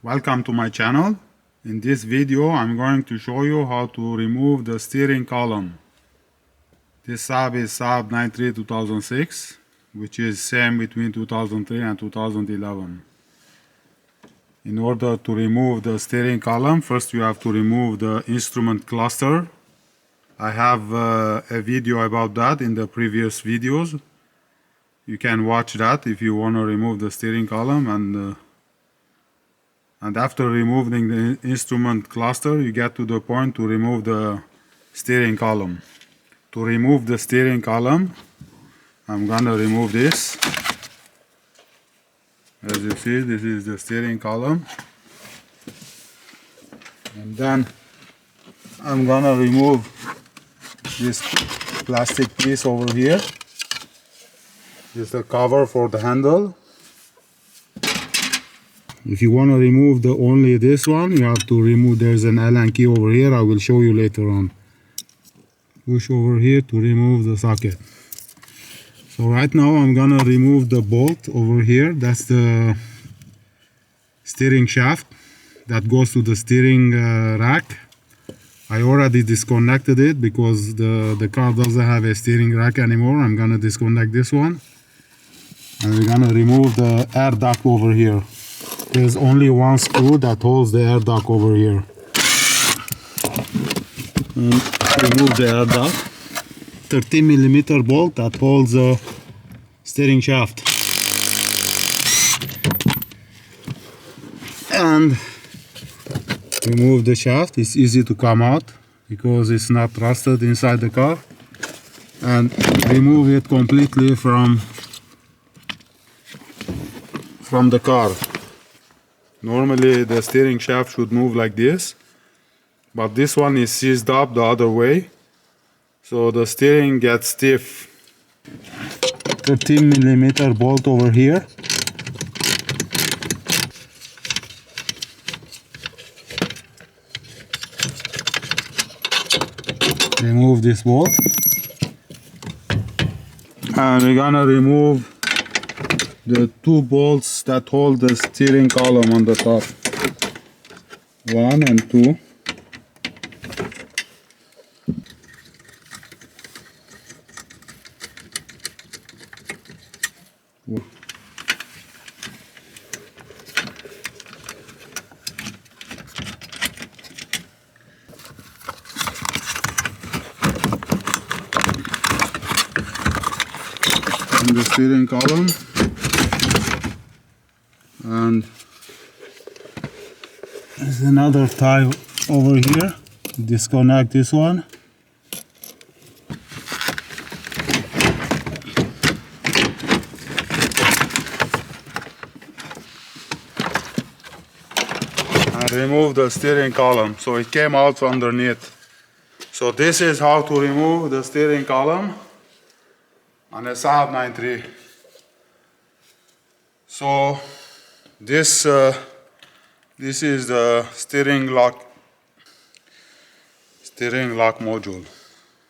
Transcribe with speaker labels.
Speaker 1: Welcome to my channel. In this video I'm going to show you how to remove the steering column. This Saab is Saab 93 2006, which is same between 2003 and 2011. In order to remove the steering column, first you have to remove the instrument cluster. I have a video about that in the previous videos. You can watch that if you want to remove the steering column, and after removing the instrument cluster you get to the point to remove the steering column. To remove the steering column, I'm gonna remove this. As you see, this is the steering column, and then I'm gonna remove this plastic piece over here. This is the cover for the handle. If you want to remove only this one, you have to remove, there's an Allen key over here, I will show you later on. Push over here to remove the socket. So right now I'm gonna remove the bolt over here. That's the steering shaft that goes to the steering rack. I already disconnected it because the car doesn't have a steering rack anymore. I'm gonna disconnect this one. And we're gonna remove the air duct over here. There's only one screw that holds the air duct over here. And remove the air duct. 13mm bolt that holds the steering shaft. And remove the shaft. It's easy to come out because it's not rusted inside the car. And remove it completely from the car. Normally the steering shaft should move like this, but this one is seized up the other way, so the steering gets stiff. 13mm bolt over here. Remove this bolt, and we're gonna remove the two bolts that hold the steering column on the top. 1 and 2. And the steering column. And there's another tie over here. Disconnect this one. And remove the steering column. So it came out underneath. So this is how to remove the steering column on a Saab 93. So this is the steering lock module.